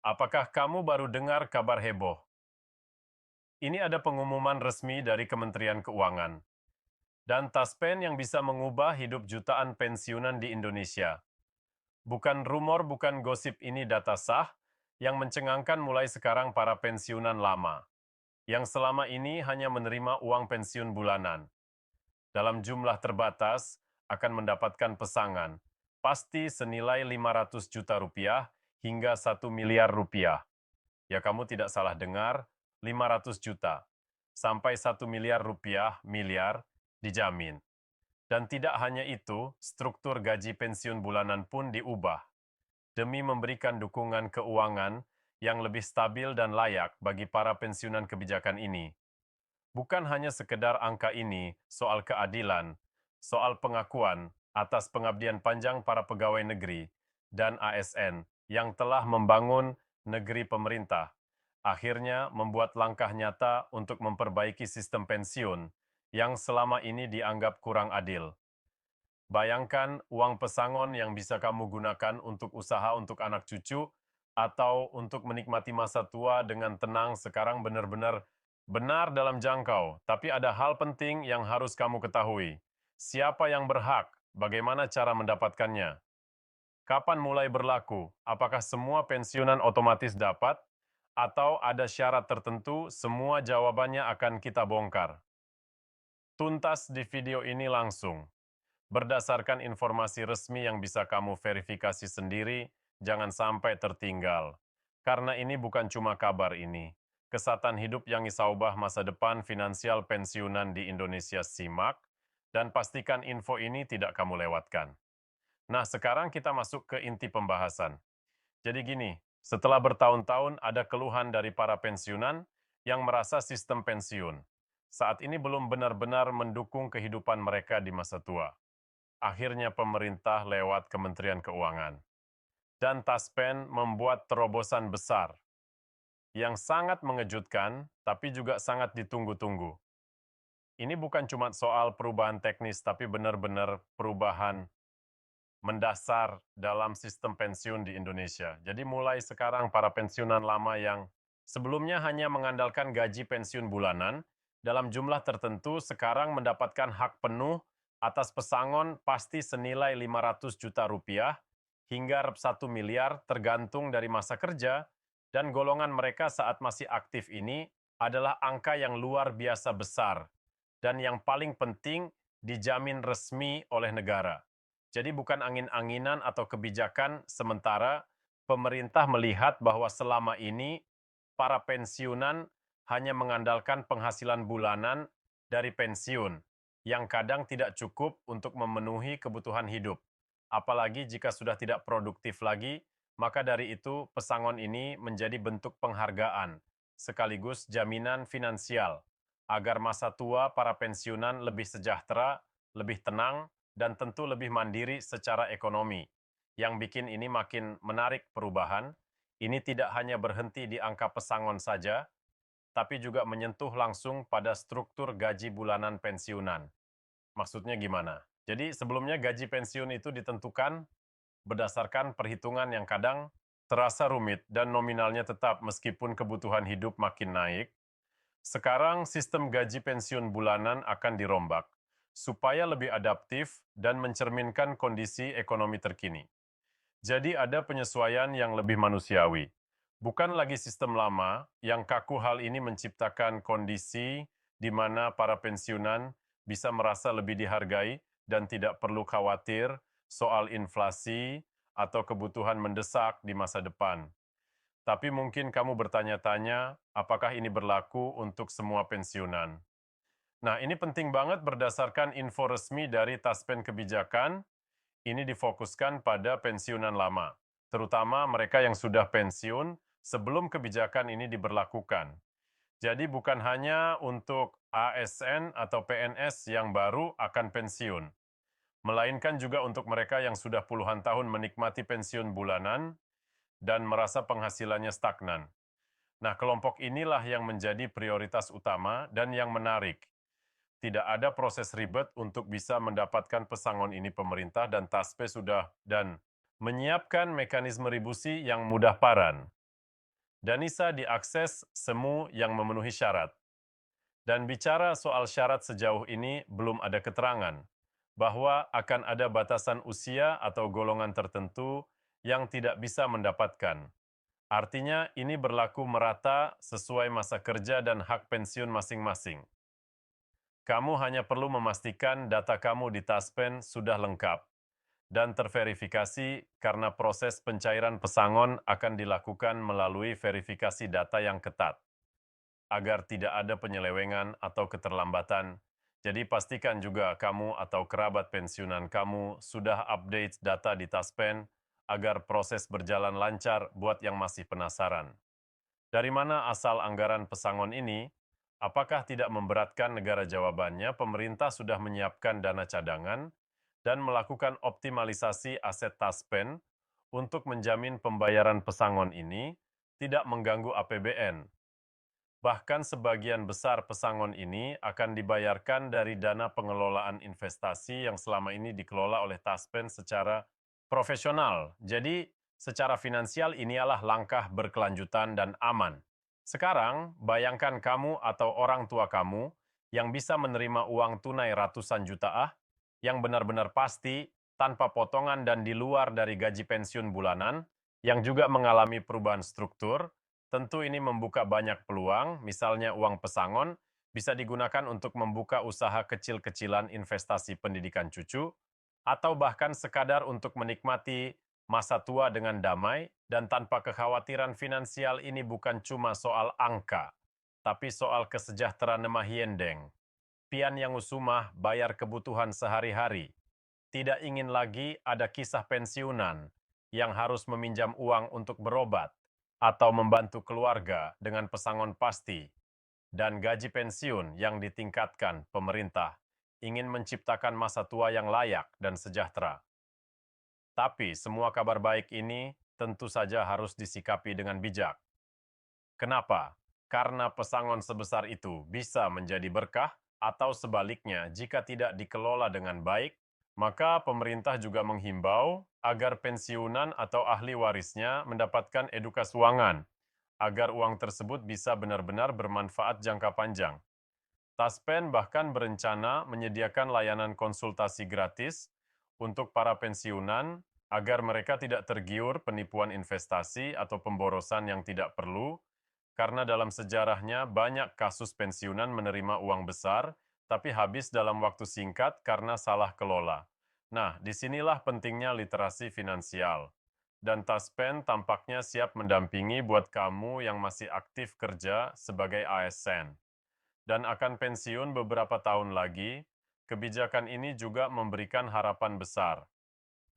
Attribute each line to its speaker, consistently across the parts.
Speaker 1: Apakah kamu baru dengar kabar heboh? Ini ada pengumuman resmi dari Kementerian Keuangan dan Taspen yang bisa mengubah hidup jutaan pensiunan di Indonesia. Bukan rumor, bukan gosip, ini data sah yang mencengangkan mulai sekarang para pensiunan lama, yang selama ini hanya menerima uang pensiun bulanan. Dalam jumlah terbatas, akan mendapatkan pesangon, pasti senilai 500 juta rupiah hingga 1 miliar rupiah. Ya, kamu tidak salah dengar, 500 juta sampai 1 miliar rupiah dijamin. Dan tidak hanya itu, struktur gaji pensiun bulanan pun diubah demi memberikan dukungan keuangan yang lebih stabil dan layak bagi para pensiunan kebijakan ini. Bukan hanya sekedar angka ini soal keadilan, soal pengakuan atas pengabdian panjang para pegawai negeri dan ASN yang telah membangun negeri pemerintah, akhirnya membuat langkah nyata untuk memperbaiki sistem pensiun yang selama ini dianggap kurang adil. Bayangkan uang pesangon yang bisa kamu gunakan untuk usaha untuk anak cucu atau untuk menikmati masa tua dengan tenang sekarang benar-benar benar dalam jangkau. Tapi ada hal penting yang harus kamu ketahui. Siapa yang berhak? Bagaimana cara mendapatkannya? Kapan mulai berlaku? Apakah semua pensiunan otomatis dapat? Atau ada syarat tertentu? Semua jawabannya akan kita bongkar. Tuntas di video ini langsung. Berdasarkan informasi resmi yang bisa kamu verifikasi sendiri, jangan sampai tertinggal. Karena ini bukan cuma kabar ini. Kesehatan hidup yang isaubah masa depan finansial pensiunan di Indonesia, simak, dan pastikan info ini tidak kamu lewatkan. Nah, sekarang kita masuk ke inti pembahasan. Jadi gini, setelah bertahun-tahun ada keluhan dari para pensiunan yang merasa sistem pensiun saat ini belum benar-benar mendukung kehidupan mereka di masa tua. Akhirnya pemerintah lewat Kementerian Keuangan dan Taspen membuat terobosan besar yang sangat mengejutkan tapi juga sangat ditunggu-tunggu. Ini bukan cuma soal perubahan teknis tapi benar-benar perubahan mendasar dalam sistem pensiun di Indonesia. Jadi mulai sekarang para pensiunan lama yang sebelumnya hanya mengandalkan gaji pensiun bulanan dalam jumlah tertentu sekarang mendapatkan hak penuh atas pesangon pasti senilai 500 juta rupiah hingga 1 miliar tergantung dari masa kerja dan golongan mereka saat masih aktif ini adalah angka yang luar biasa besar dan yang paling penting dijamin resmi oleh negara. Jadi bukan angin-anginan atau kebijakan sementara pemerintah melihat bahwa selama ini para pensiunan hanya mengandalkan penghasilan bulanan dari pensiun yang kadang tidak cukup untuk memenuhi kebutuhan hidup. Apalagi jika sudah tidak produktif lagi, maka dari itu pesangon ini menjadi bentuk penghargaan sekaligus jaminan finansial agar masa tua para pensiunan lebih sejahtera, lebih tenang, dan tentu lebih mandiri secara ekonomi. Yang bikin ini makin menarik perubahan, ini tidak hanya berhenti di angka pesangon saja, tapi juga menyentuh langsung pada struktur gaji bulanan pensiunan. Maksudnya gimana? Jadi sebelumnya gaji pensiun itu ditentukan berdasarkan perhitungan yang kadang terasa rumit dan nominalnya tetap meskipun kebutuhan hidup makin naik. Sekarang sistem gaji pensiun bulanan akan dirombak supaya lebih adaptif dan mencerminkan kondisi ekonomi terkini. Jadi ada penyesuaian yang lebih manusiawi. Bukan lagi sistem lama yang kaku. Hal ini menciptakan kondisi di mana para pensiunan bisa merasa lebih dihargai dan tidak perlu khawatir soal inflasi atau kebutuhan mendesak di masa depan. Tapi mungkin kamu bertanya-tanya, apakah ini berlaku untuk semua pensiunan? Nah, ini penting banget berdasarkan info resmi dari Taspen Kebijakan, ini difokuskan pada pensiunan lama, terutama mereka yang sudah pensiun sebelum kebijakan ini diberlakukan. Jadi bukan hanya untuk ASN atau PNS yang baru akan pensiun, melainkan juga untuk mereka yang sudah puluhan tahun menikmati pensiun bulanan dan merasa penghasilannya stagnan. Nah, kelompok inilah yang menjadi prioritas utama dan yang menarik. Tidak ada proses ribet untuk bisa mendapatkan pesangon ini. Pemerintah dan TASPE sudah dan menyiapkan mekanisme ribusi yang mudah paran. Danisa diakses semu yang memenuhi syarat. Dan bicara soal syarat sejauh ini belum ada keterangan bahwa akan ada batasan usia atau golongan tertentu yang tidak bisa mendapatkan. Artinya ini berlaku merata sesuai masa kerja dan hak pensiun masing-masing. Kamu hanya perlu memastikan data kamu di Taspen sudah lengkap dan terverifikasi karena proses pencairan pesangon akan dilakukan melalui verifikasi data yang ketat agar tidak ada penyelewengan atau keterlambatan. Jadi pastikan juga kamu atau kerabat pensiunan kamu sudah update data di Taspen agar proses berjalan lancar buat yang masih penasaran. Dari mana asal anggaran pesangon ini? Apakah tidak memberatkan negara? Jawabannya, pemerintah sudah menyiapkan dana cadangan dan melakukan optimalisasi aset Taspen untuk menjamin pembayaran pesangon ini tidak mengganggu APBN. Bahkan sebagian besar pesangon ini akan dibayarkan dari dana pengelolaan investasi yang selama ini dikelola oleh Taspen secara profesional. Jadi, secara finansial ini adalah langkah berkelanjutan dan aman. Sekarang, bayangkan kamu atau orang tua kamu yang bisa menerima uang tunai ratusan juta yang benar-benar pasti, tanpa potongan dan di luar dari gaji pensiun bulanan, yang juga mengalami perubahan struktur. Tentu ini membuka banyak peluang, misalnya uang pesangon bisa digunakan untuk membuka usaha kecil-kecilan investasi pendidikan cucu, atau bahkan sekadar untuk menikmati masa tua dengan damai dan tanpa kekhawatiran finansial. Ini bukan cuma soal angka, tapi soal kesejahteraan nemahiendeng. Pian yang usumah bayar kebutuhan sehari-hari. Tidak ingin lagi ada kisah pensiunan yang harus meminjam uang untuk berobat atau membantu keluarga dengan pesangon pasti. Dan gaji pensiun yang ditingkatkan pemerintah ingin menciptakan masa tua yang layak dan sejahtera. Tapi semua kabar baik ini tentu saja harus disikapi dengan bijak. Kenapa? Karena pesangon sebesar itu bisa menjadi berkah, atau sebaliknya jika tidak dikelola dengan baik, maka pemerintah juga menghimbau agar pensiunan atau ahli warisnya mendapatkan edukasi keuangan, agar uang tersebut bisa benar-benar bermanfaat jangka panjang. Taspen bahkan berencana menyediakan layanan konsultasi gratis untuk para pensiunan agar mereka tidak tergiur penipuan investasi atau pemborosan yang tidak perlu, karena dalam sejarahnya banyak kasus pensiunan menerima uang besar, tapi habis dalam waktu singkat karena salah kelola. Nah, disinilah pentingnya literasi finansial. Dan Taspen tampaknya siap mendampingi buat kamu yang masih aktif kerja sebagai ASN dan akan pensiun beberapa tahun lagi. Kebijakan ini juga memberikan harapan besar.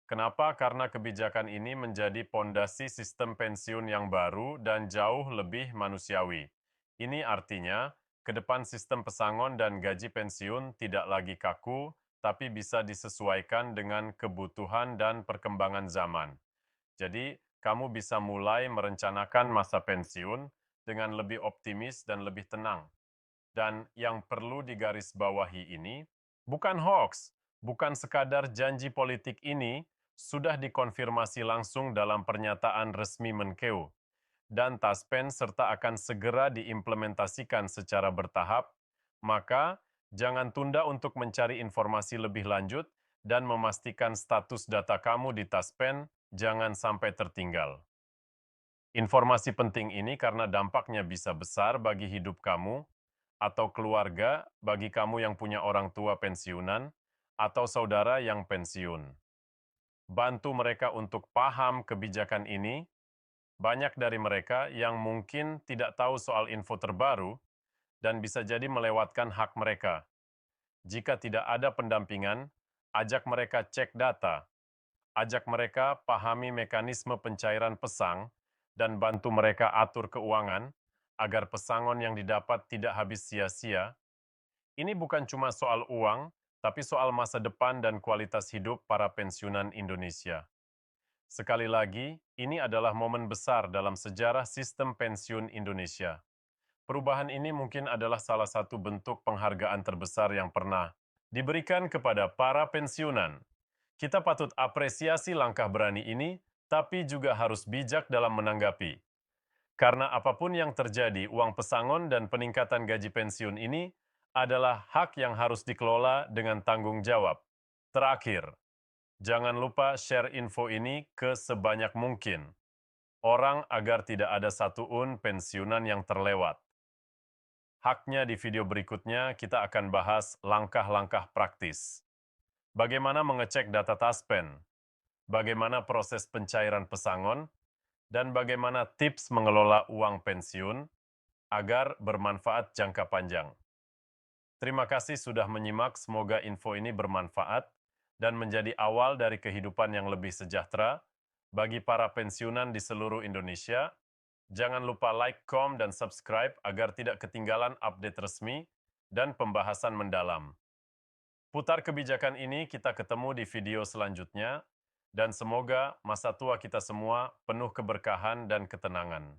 Speaker 1: Kenapa? Karena kebijakan ini menjadi pondasi sistem pensiun yang baru dan jauh lebih manusiawi. Ini artinya, ke depan sistem pesangon dan gaji pensiun tidak lagi kaku, tapi bisa disesuaikan dengan kebutuhan dan perkembangan zaman. Jadi, kamu bisa mulai merencanakan masa pensiun dengan lebih optimis dan lebih tenang. Dan yang perlu digarisbawahi ini, bukan hoax, bukan sekadar janji politik. Ini sudah dikonfirmasi langsung dalam pernyataan resmi Menkeu. Dan Taspen serta akan segera diimplementasikan secara bertahap, maka jangan tunda untuk mencari informasi lebih lanjut dan memastikan status data kamu di Taspen jangan sampai tertinggal. Informasi penting ini karena dampaknya bisa besar bagi hidup kamu atau keluarga, bagi kamu yang punya orang tua pensiunan atau saudara yang pensiun. Bantu mereka untuk paham kebijakan ini. Banyak dari mereka yang mungkin tidak tahu soal info terbaru dan bisa jadi melewatkan hak mereka. Jika tidak ada pendampingan, ajak mereka cek data, ajak mereka pahami mekanisme pencairan pesang, dan bantu mereka atur keuangan agar pesangon yang didapat tidak habis sia-sia. Ini bukan cuma soal uang, tapi soal masa depan dan kualitas hidup para pensiunan Indonesia. Sekali lagi, ini adalah momen besar dalam sejarah sistem pensiun Indonesia. Perubahan ini mungkin adalah salah satu bentuk penghargaan terbesar yang pernah diberikan kepada para pensiunan. Kita patut apresiasi langkah berani ini, tapi juga harus bijak dalam menanggapi. Karena apapun yang terjadi, uang pesangon dan peningkatan gaji pensiun ini adalah hak yang harus dikelola dengan tanggung jawab. Terakhir, jangan lupa share info ini ke sebanyak mungkin orang agar tidak ada satuun pensiunan yang terlewat. Haknya di video berikutnya kita akan bahas langkah-langkah praktis. Bagaimana mengecek data Taspen, bagaimana proses pencairan pesangon, dan bagaimana tips mengelola uang pensiun agar bermanfaat jangka panjang. Terima kasih sudah menyimak, semoga info ini bermanfaat dan menjadi awal dari kehidupan yang lebih sejahtera bagi para pensiunan di seluruh Indonesia. Jangan lupa like, komen, dan subscribe agar tidak ketinggalan update resmi dan pembahasan mendalam. Putar kebijakan ini, kita ketemu di video selanjutnya, dan semoga masa tua kita semua penuh keberkahan dan ketenangan.